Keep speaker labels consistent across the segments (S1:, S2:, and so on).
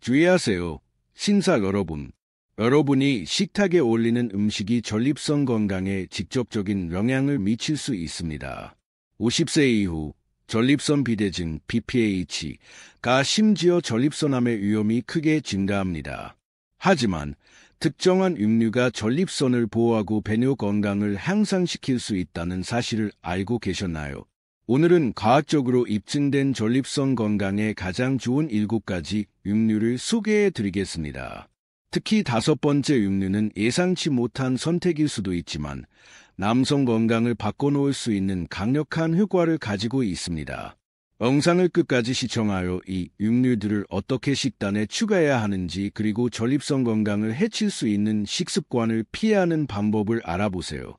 S1: 주의하세요. 신사 여러분. 여러분이 식탁에 올리는 음식이 전립선 건강에 직접적인 영향을 미칠 수 있습니다. 50세 이후 전립선 비대증 BPH가 심지어 전립선암의 위험이 크게 증가합니다. 하지만 특정한 육류가 전립선을 보호하고 배뇨 건강을 향상시킬 수 있다는 사실을 알고 계셨나요? 오늘은 과학적으로 입증된 전립선 건강에 가장 좋은 7가지 육류를 소개해 드리겠습니다. 특히 5번째 육류는 예상치 못한 선택일 수도 있지만 남성 건강을 바꿔놓을 수 있는 강력한 효과를 가지고 있습니다. 영상을 끝까지 시청하여 이 육류들을 어떻게 식단에 추가해야 하는지 그리고 전립선 건강을 해칠 수 있는 식습관을 피하는 방법을 알아보세요.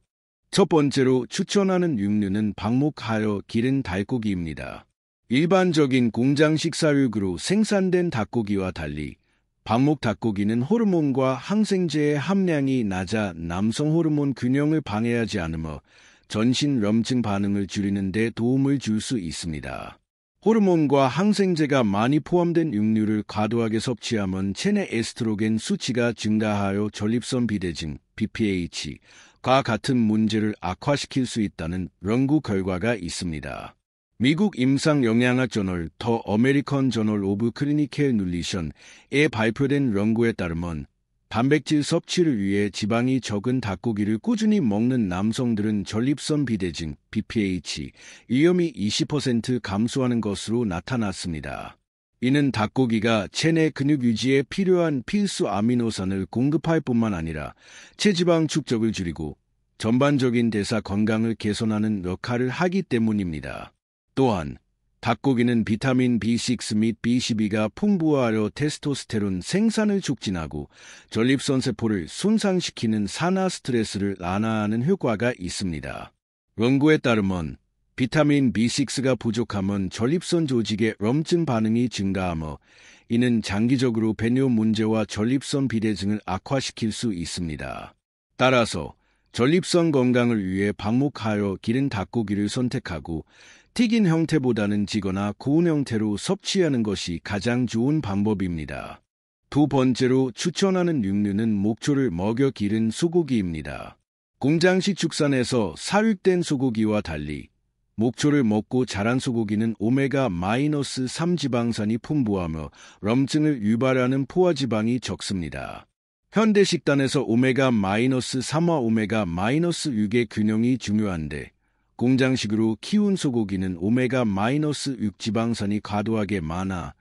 S1: 첫 번째로 추천하는 육류는 방목하여 기른 닭고기입니다. 일반적인 공장 식사육으로 생산된 닭고기와 달리 방목 닭고기는 호르몬과 항생제의 함량이 낮아 남성 호르몬 균형을 방해하지 않으며 전신 염증 반응을 줄이는 데 도움을 줄 수 있습니다. 호르몬과 항생제가 많이 포함된 육류를 과도하게 섭취하면 체내 에스트로겐 수치가 증가하여 전립선 비대증 BPH과 같은 문제를 악화시킬 수 있다는 연구 결과가 있습니다. 미국 임상영양학 저널 더 어메리컨 저널 오브 클리니컬 뉴트리션에 발표된 연구에 따르면 단백질 섭취를 위해 지방이 적은 닭고기를 꾸준히 먹는 남성들은 전립선 비대증 BPH 위험이 20% 감소하는 것으로 나타났습니다. 이는 닭고기가 체내 근육 유지에 필요한 필수 아미노산을 공급할 뿐만 아니라 체지방 축적을 줄이고 전반적인 대사 건강을 개선하는 역할을 하기 때문입니다. 또한 닭고기는 비타민 B6 및 B12가 풍부하여 테스토스테론 생산을 촉진하고 전립선 세포를 손상시키는 산화 스트레스를 완화하는 효과가 있습니다. 연구에 따르면 비타민 B6가 부족하면 전립선 조직의 염증 반응이 증가하며 이는 장기적으로 배뇨 문제와 전립선 비대증을 악화시킬 수 있습니다. 따라서 전립선 건강을 위해 방목하여 기른 닭고기를 선택하고 튀긴 형태보다는 지거나 구운 형태로 섭취하는 것이 가장 좋은 방법입니다. 두 번째로 추천하는 육류는 목초를 먹여 기른 소고기입니다. 공장식 축산에서 사육된 소고기와 달리 목초를 먹고 자란 소고기는 오메가-3 지방산이 풍부하며 염증을 유발하는 포화지방이 적습니다. 현대 식단에서 오메가-3와 오메가-6의 균형이 중요한데 공장식으로 키운 소고기는 오메가-6 지방산이 과도하게 많아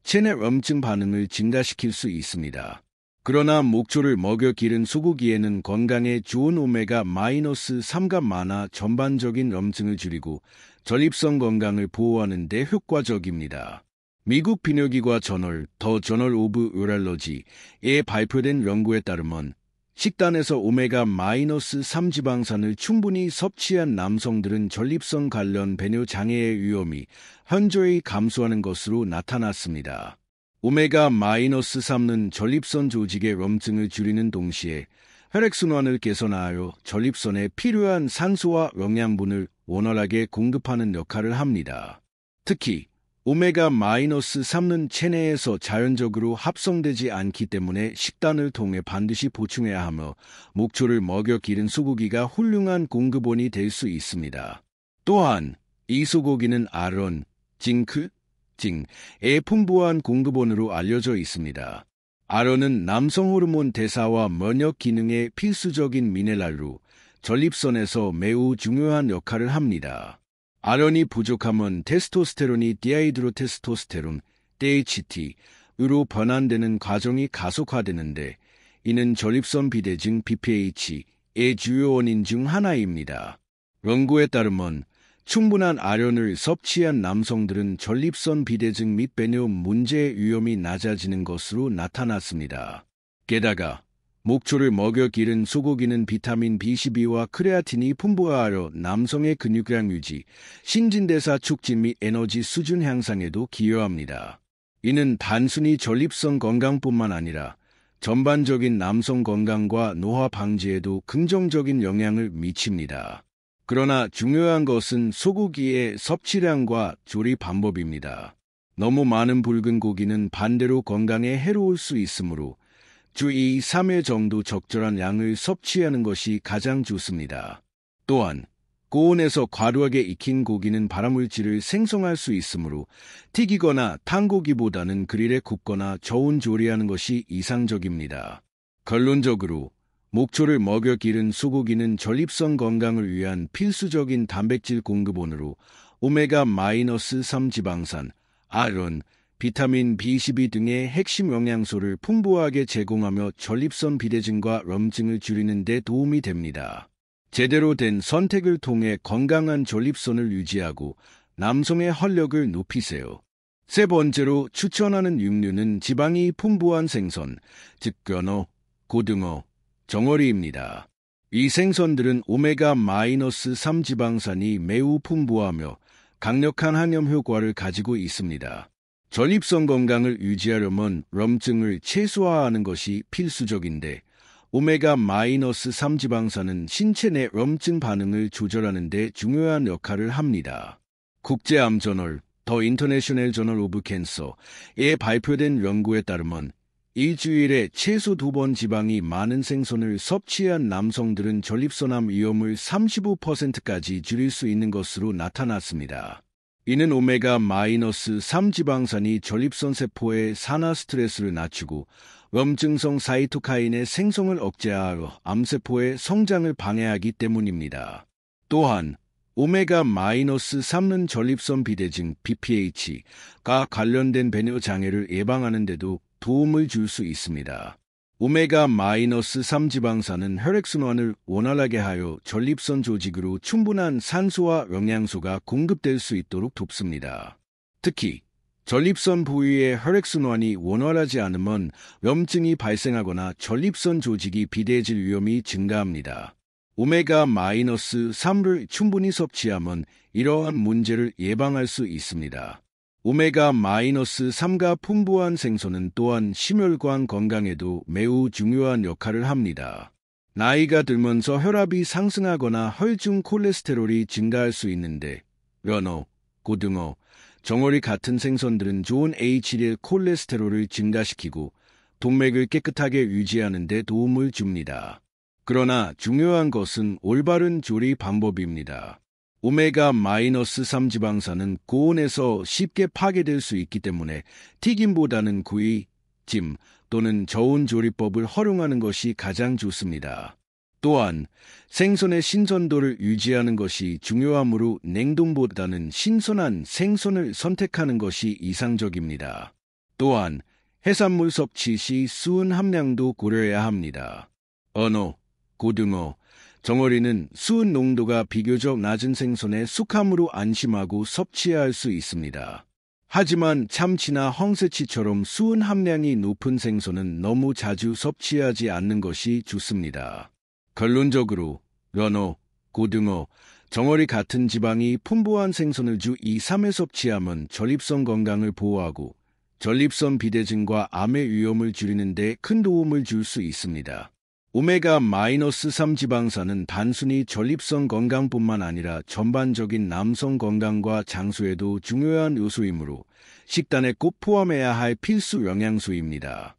S1: 체내 염증 반응을 증가시킬 수 있습니다. 그러나 목초를 먹여 기른 소고기에는 건강에 좋은 오메가-3가 많아 전반적인 염증을 줄이고 전립선 건강을 보호하는 데 효과적입니다. 미국 비뇨기과 저널 더 저널 오브 유럴러지에 발표된 연구에 따르면 식단에서 오메가-3 지방산을 충분히 섭취한 남성들은 전립선 관련 배뇨 장애의 위험이 현저히 감소하는 것으로 나타났습니다. 오메가-3는 전립선 조직의 염증을 줄이는 동시에 혈액순환을 개선하여 전립선에 필요한 산소와 영양분을 원활하게 공급하는 역할을 합니다. 특히 오메가-3는 체내에서 자연적으로 합성되지 않기 때문에 식단을 통해 반드시 보충해야 하며 목초를 먹여 기른 소고기가 훌륭한 공급원이 될 수 있습니다. 또한 이 소고기는 아연, 징크, 징의 풍부한 공급원으로 알려져 있습니다. 아연은 남성 호르몬 대사와 면역 기능에 필수적인 미네랄로 전립선에서 매우 중요한 역할을 합니다. 아연이 부족하면 테스토스테론이 디하이드로테스토스테론, DHT로 변환되는 과정이 가속화되는데 이는 전립선 비대증 BPH의 주요 원인 중 하나입니다. 연구에 따르면 충분한 아연을 섭취한 남성들은 전립선 비대증 및 배뇨 문제의 위험이 낮아지는 것으로 나타났습니다. 게다가 목초를 먹여 기른 소고기는 비타민 B12와 크레아틴이 풍부하여 남성의 근육량 유지, 신진대사 촉진 및 에너지 수준 향상에도 기여합니다. 이는 단순히 전립선 건강뿐만 아니라 전반적인 남성 건강과 노화 방지에도 긍정적인 영향을 미칩니다. 그러나 중요한 것은 소고기의 섭취량과 조리 방법입니다. 너무 많은 붉은 고기는 반대로 건강에 해로울 수 있으므로 주 2, 3회 정도 적절한 양을 섭취하는 것이 가장 좋습니다. 또한 고온에서 과도하게 익힌 고기는 발암물질을 생성할 수 있으므로 튀기거나 탄 고기보다는 그릴에 굽거나 저온 조리하는 것이 이상적입니다. 결론적으로 목초를 먹여 기른 소고기는 전립선 건강을 위한 필수적인 단백질 공급원으로 오메가-3 지방산, 아연, 비타민 B12 등의 핵심 영양소를 풍부하게 제공하며 전립선 비대증과 염증을 줄이는 데 도움이 됩니다. 제대로 된 선택을 통해 건강한 전립선을 유지하고 남성의 활력을 높이세요. 세 번째로 추천하는 육류는 지방이 풍부한 생선, 즉 연어, 고등어, 정어리입니다. 이 생선들은 오메가-3 지방산이 매우 풍부하며 강력한 항염 효과를 가지고 있습니다. 전립선 건강을 유지하려면 염증을 최소화하는 것이 필수적인데 오메가-3 지방산은 신체 내 염증 반응을 조절하는 데 중요한 역할을 합니다. 국제암저널, 더 인터내셔널 저널 오브 캔서에 발표된 연구에 따르면 일주일에 최소 2번 지방이 많은 생선을 섭취한 남성들은 전립선암 위험을 35%까지 줄일 수 있는 것으로 나타났습니다. 이는 오메가-3 지방산이 전립선 세포의 산화 스트레스를 낮추고 염증성 사이토카인의 생성을 억제하여 암세포의 성장을 방해하기 때문입니다. 또한 오메가-3는 전립선 비대증 BPH가 관련된 배뇨 장애를 예방하는 데도 도움을 줄 수 있습니다. 오메가-3 지방산은 혈액순환을 원활하게 하여 전립선 조직으로 충분한 산소와 영양소가 공급될 수 있도록 돕습니다. 특히 전립선 부위의 혈액순환이 원활하지 않으면 염증이 발생하거나 전립선 조직이 비대해질 위험이 증가합니다. 오메가-3를 충분히 섭취하면 이러한 문제를 예방할 수 있습니다. 오메가-3가 풍부한 생선은 또한 심혈관 건강에도 매우 중요한 역할을 합니다. 나이가 들면서 혈압이 상승하거나 혈중 콜레스테롤이 증가할 수 있는데 연어, 고등어, 정어리 같은 생선들은 좋은 HDL 콜레스테롤을 증가시키고 동맥을 깨끗하게 유지하는 데 도움을 줍니다. 그러나 중요한 것은 올바른 조리 방법입니다. 오메가-3 지방산은 고온에서 쉽게 파괴될 수 있기 때문에 튀김보다는 구이, 찜 또는 저온 조리법을 활용하는 것이 가장 좋습니다. 또한 생선의 신선도를 유지하는 것이 중요하므로 냉동보다는 신선한 생선을 선택하는 것이 이상적입니다. 또한 해산물 섭취 시 수은 함량도 고려해야 합니다. 연어, 고등어, 정어리는 수은 농도가 비교적 낮은 생선에 숙함으로 안심하고 섭취해야 할 수 있습니다. 하지만 참치나 황새치처럼 수은 함량이 높은 생선은 너무 자주 섭취하지 않는 것이 좋습니다. 결론적으로 연어, 고등어, 정어리 같은 지방이 풍부한 생선을 주 2, 3회 섭취하면 전립선 건강을 보호하고 전립선 비대증과 암의 위험을 줄이는 데 큰 도움을 줄 수 있습니다. 오메가-3 지방산은 단순히 전립선 건강뿐만 아니라 전반적인 남성 건강과 장수에도 중요한 요소이므로 식단에 꼭 포함해야 할 필수 영양소입니다.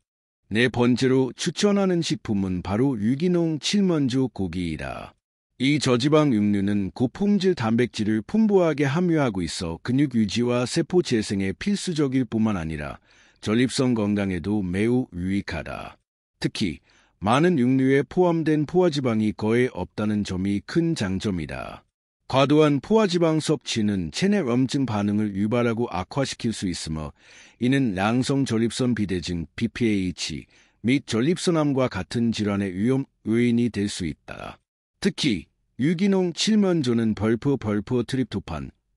S1: 네 번째로 추천하는 식품은 바로 유기농 칠면조 고기이다. 이 저지방 육류는 고품질 단백질을 풍부하게 함유하고 있어 근육 유지와 세포 재생에 필수적일 뿐만 아니라 전립선 건강에도 매우 유익하다. 특히 많은 육류에 포함된 포화지방이 거의 없다는 점이 큰 장점이다. 과도한 포화지방 섭취는 체내 염증 반응을 유발하고 악화시킬 수 있으며 이는 양성 전립선 비대증 BPH 및 전립선암과 같은 질환의 위험 요인이 될 수 있다. 특히 유기농 칠면조는 벌포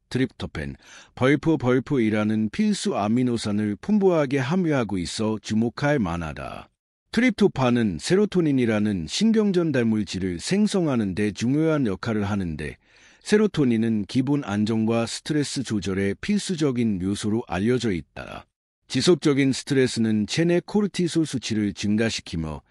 S1: 트립토펜, 벌포이라는 필수 아미노산을 풍부하게 함유하고 있어 주목할 만하다. 트립토판은 세로토닌이라는 신경전달 물질을 생성하는 데 중요한 역할을 하는데 세로토닌은 기분 안정과 스트레스 조절에 필수적인 요소로 알려져 있다. 지속적인 스트레스는 체내 코르티솔 수치를 증가시키며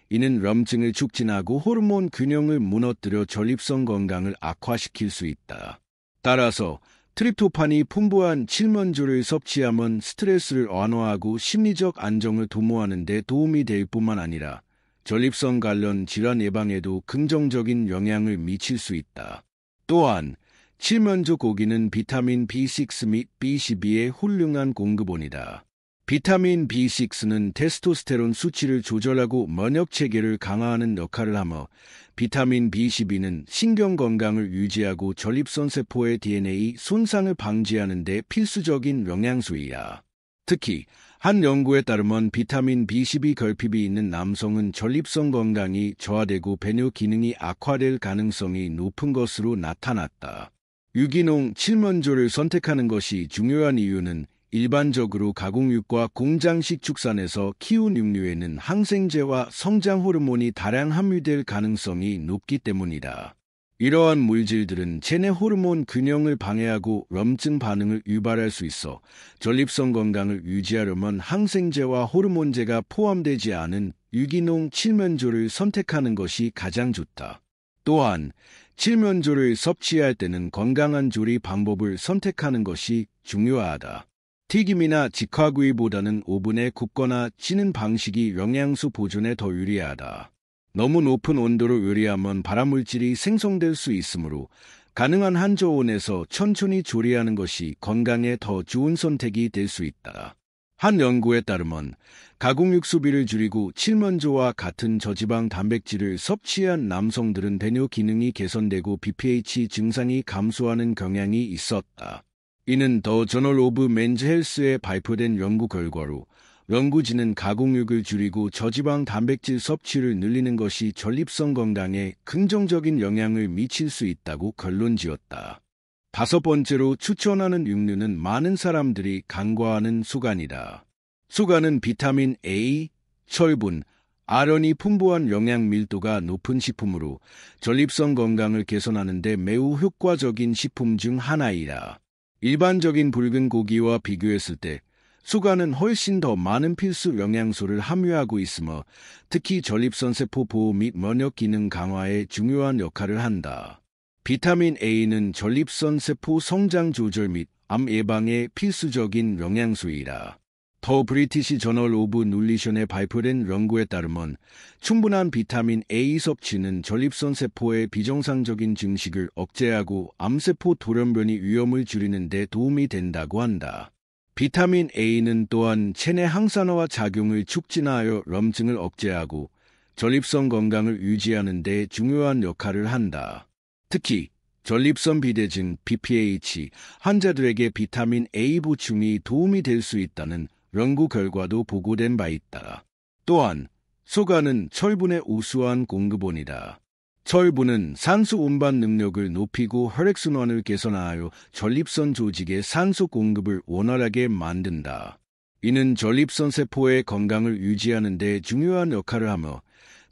S1: 이는 염증을 촉진하고 호르몬 균형을 무너뜨려 전립선 건강을 악화시킬 수 있다. 따라서 트립토판이 풍부한 칠면조를 섭취하면 스트레스를 완화하고 심리적 안정을 도모하는 데 도움이 될 뿐만 아니라 전립선 관련 질환 예방에도 긍정적인 영향을 미칠 수 있다. 또한 칠면조 고기는 비타민 B6 및 B12의 훌륭한 공급원이다. 비타민 B6는 테스토스테론 수치를 조절하고 면역 체계를 강화하는 역할을 하며 비타민 B12는 신경 건강을 유지하고 전립선 세포의 DNA 손상을 방지하는 데 필수적인 영양소이야. 특히 한 연구에 따르면 비타민 B12 결핍이 있는 남성은 전립선 건강이 저하되고 배뇨 기능이 악화될 가능성이 높은 것으로 나타났다. 유기농 칠면조를 선택하는 것이 중요한 이유는 일반적으로 가공육과 공장식 축산에서 키운 육류에는 항생제와 성장 호르몬이 다량 함유될 가능성이 높기 때문이다. 이러한 물질들은 체내 호르몬 균형을 방해하고 염증 반응을 유발할 수 있어 전립선 건강을 유지하려면 항생제와 호르몬제가 포함되지 않은 유기농 칠면조를 선택하는 것이 가장 좋다. 또한 칠면조를 섭취할 때는 건강한 조리 방법을 선택하는 것이 중요하다. 튀김이나 직화구이보다는 오븐에 굽거나 찌는 방식이 영양소 보존에 더 유리하다. 너무 높은 온도로 요리하면 발암물질이 생성될 수 있으므로 가능한 한 저온에서 천천히 조리하는 것이 건강에 더 좋은 선택이 될 수 있다. 한 연구에 따르면 가공육 소비를 줄이고 칠면조와 같은 저지방 단백질을 섭취한 남성들은 배뇨 기능이 개선되고 BPH 증상이 감소하는 경향이 있었다. 이는 더 저널 오브 맨즈 헬스에 발표된 연구 결과로 연구진은 가공육을 줄이고 저지방 단백질 섭취를 늘리는 것이 전립선 건강에 긍정적인 영향을 미칠 수 있다고 결론지었다. 다섯 번째로 추천하는 육류는 많은 사람들이 간과하는 수간이다. 수간은 비타민 A, 철분, 아연이 풍부한 영양 밀도가 높은 식품으로 전립선 건강을 개선하는 데 매우 효과적인 식품 중 하나이다. 일반적인 붉은 고기와 비교했을 때 수간은 훨씬 더 많은 필수 영양소를 함유하고 있으며 특히 전립선 세포 보호 및 면역 기능 강화에 중요한 역할을 한다. 비타민 A는 전립선 세포 성장 조절 및 암 예방에 필수적인 영양소이다. 더 브리티시 저널 오브 눌리션에 발표된 연구에 따르면 충분한 비타민 A 섭취는 전립선 세포의 비정상적인 증식을 억제하고 암세포 돌연변이 위험을 줄이는 데 도움이 된다고 한다. 비타민 A는 또한 체내 항산화 작용을 촉진하여 염증을 억제하고 전립선 건강을 유지하는 데 중요한 역할을 한다. 특히 전립선 비대증 BPH 환자들에게 비타민 A 보충이 도움이 될 수 있다는 연구 결과도 보고된 바 있다. 또한 수간은 철분의 우수한 공급원이다. 철분은 산소 운반 능력을 높이고 혈액순환을 개선하여 전립선 조직의 산소 공급을 원활하게 만든다. 이는 전립선 세포의 건강을 유지하는 데 중요한 역할을 하며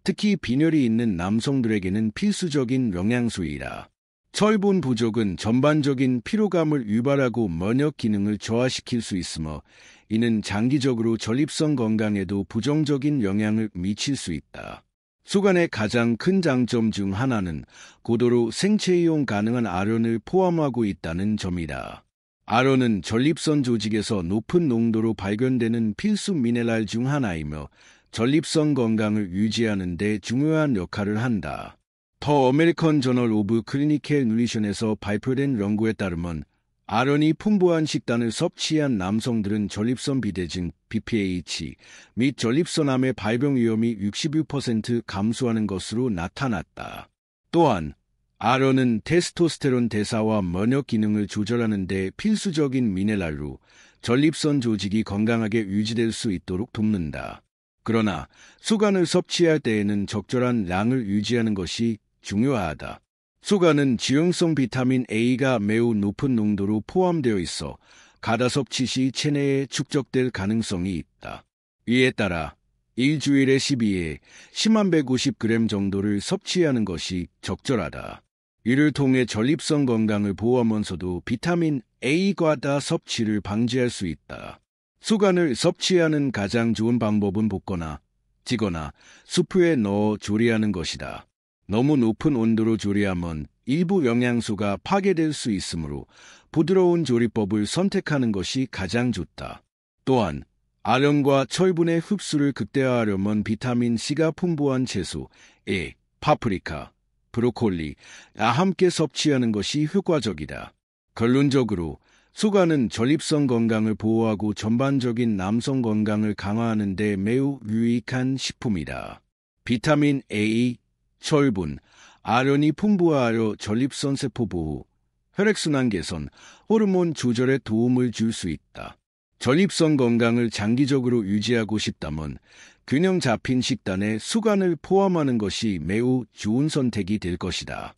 S1: 특히 빈혈이 있는 남성들에게는 필수적인 영양소이다. 철분 부족은 전반적인 피로감을 유발하고 면역 기능을 저하시킬 수 있으며 이는 장기적으로 전립선 건강에도 부정적인 영향을 미칠 수 있다. 수간의 가장 큰 장점 중 하나는 고도로 생체 이용 가능한 아연을 포함하고 있다는 점이다. 아연은 전립선 조직에서 높은 농도로 발견되는 필수 미네랄 중 하나이며 전립선 건강을 유지하는 데 중요한 역할을 한다. 더 아메리칸 저널 오브 클리니컬 누리션에서 발표된 연구에 따르면 아연이 풍부한 식단을 섭취한 남성들은 전립선 비대증 BPH 및 전립선암의 발병 위험이 66% 감소하는 것으로 나타났다. 또한 아연은 테스토스테론 대사와 면역 기능을 조절하는 데 필수적인 미네랄로 전립선 조직이 건강하게 유지될 수 있도록 돕는다. 그러나 수간을 섭취할 때에는 적절한 양을 유지하는 것이 중요하다. 수간은 지용성 비타민 A가 매우 높은 농도로 포함되어 있어 가다 섭취 시 체내에 축적될 가능성이 있다. 이에 따라 일주일에 12에 10,150g 정도를 섭취하는 것이 적절하다. 이를 통해 전립선 건강을 보호하면서도 비타민 A 과다 섭취를 방지할 수 있다. 수간을 섭취하는 가장 좋은 방법은 볶거나 찌거나 수프에 넣어 조리하는 것이다. 너무 높은 온도로 조리하면 일부 영양소가 파괴될 수 있으므로 부드러운 조리법을 선택하는 것이 가장 좋다. 또한 아령과 철분의 흡수를 극대화하려면 비타민C가 풍부한 채소, 파프리카, 브로콜리와 함께 섭취하는 것이 효과적이다. 결론적으로 수가는 전립선 건강을 보호하고 전반적인 남성 건강을 강화하는 데 매우 유익한 식품이다. 비타민 A, 철분, 아련이 풍부하여 전립선 세포 보호, 혈액순환 개선, 호르몬 조절에 도움을 줄 수 있다. 전립선 건강을 장기적으로 유지하고 싶다면 균형 잡힌 식단에 수간을 포함하는 것이 매우 좋은 선택이 될 것이다.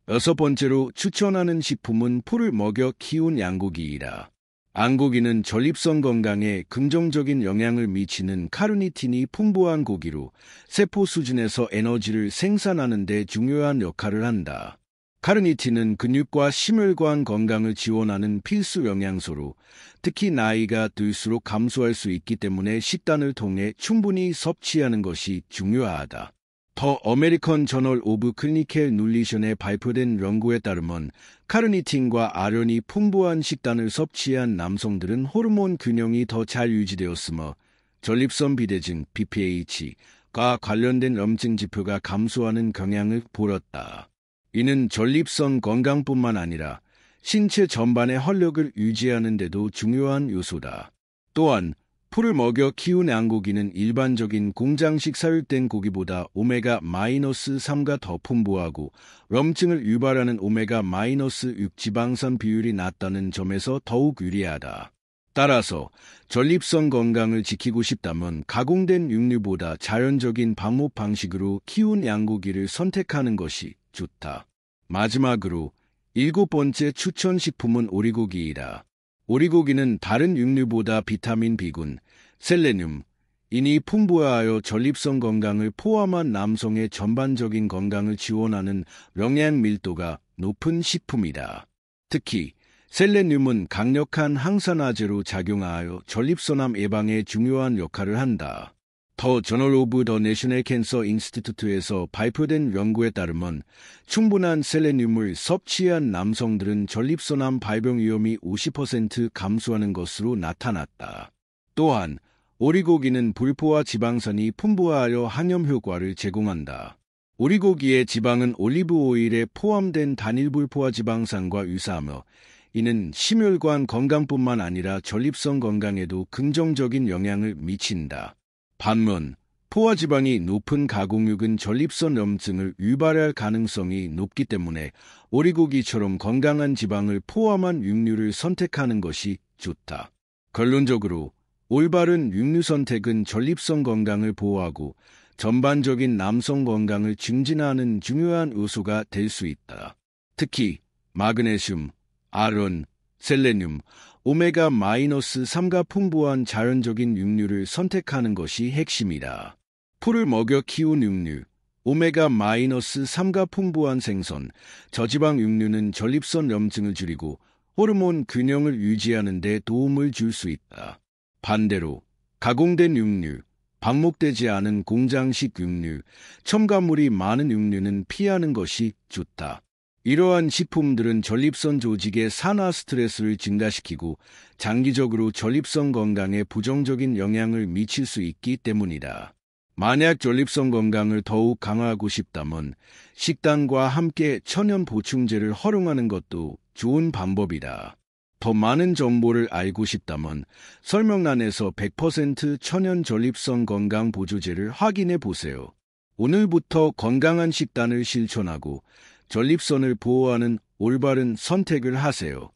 S1: 여섯 번째로 추천하는 식품은 풀을 먹여 키운 양고기이다. 양고기는 전립선 건강에 긍정적인 영향을 미치는 카르니틴이 풍부한 고기로 세포 수준에서 에너지를 생산하는 데 중요한 역할을 한다. 카르니틴은 근육과 심혈관 건강을 지원하는 필수 영양소로 특히 나이가 들수록 감소할 수 있기 때문에 식단을 통해 충분히 섭취하는 것이 중요하다. 더 어메리컨 저널 오브 클리니컬 눌리션에 발표된 연구에 따르면 카르니틴과 아련이 풍부한 식단을 섭취한 남성들은 호르몬 균형이 더 잘 유지되었으며 전립선 비대증 BPH과 관련된 염증 지표가 감소하는 경향을 보였다. 이는 전립선 건강뿐만 아니라 신체 전반의 활력을 유지하는 데도 중요한 요소다. 또한 풀을 먹여 키운 양고기는 일반적인 공장식 사육된 고기보다 오메가-3가 더 풍부하고 염증을 유발하는 오메가-6 지방산 비율이 낮다는 점에서 더욱 유리하다. 따라서 전립선 건강을 지키고 싶다면 가공된 육류보다 자연적인 방목 방식으로 키운 양고기를 선택하는 것이 좋다. 마지막으로 일곱 번째 추천 식품은 오리고기이다. 오리고기는 다른 육류보다 비타민 B군, 셀레늄, 인이 풍부하여 전립선 건강을 포함한 남성의 전반적인 건강을 지원하는 영양 밀도가 높은 식품이다. 특히 셀레늄은 강력한 항산화제로 작용하여 전립선암 예방에 중요한 역할을 한다. 더 저널 오브 더 내셔널 캔서 인스티튜트에서 발표된 연구에 따르면 충분한 셀레늄을 섭취한 남성들은 전립선암 발병 위험이 50% 감소하는 것으로 나타났다. 또한 오리고기는 불포화 지방산이 풍부하여 항염 효과를 제공한다. 오리고기의 지방은 올리브 오일에 포함된 단일 불포화 지방산과 유사하며 이는 심혈관 건강뿐만 아니라 전립선 건강에도 긍정적인 영향을 미친다. 반면 포화지방이 높은 가공육은 전립선 염증을 유발할 가능성이 높기 때문에 오리고기처럼 건강한 지방을 포함한 육류를 선택하는 것이 좋다. 결론적으로 올바른 육류 선택은 전립선 건강을 보호하고 전반적인 남성 건강을 증진하는 중요한 요소가 될 수 있다. 특히 마그네슘, 아론, 셀레늄, 오메가-3가 풍부한 자연적인 육류를 선택하는 것이 핵심이다. 풀을 먹여 키운 육류, 오메가-3가 풍부한 생선, 저지방 육류는 전립선 염증을 줄이고 호르몬 균형을 유지하는 데 도움을 줄 수 있다. 반대로 가공된 육류, 방목되지 않은 공장식 육류, 첨가물이 많은 육류는 피하는 것이 좋다. 이러한 식품들은 전립선 조직의 산화 스트레스를 증가시키고 장기적으로 전립선 건강에 부정적인 영향을 미칠 수 있기 때문이다. 만약 전립선 건강을 더욱 강화하고 싶다면 식단과 함께 천연 보충제를 활용하는 것도 좋은 방법이다. 더 많은 정보를 알고 싶다면 설명란에서 100% 천연 전립선 건강 보조제를 확인해 보세요. 오늘부터 건강한 식단을 실천하고 전립선을 보호하는 올바른 선택을 하세요.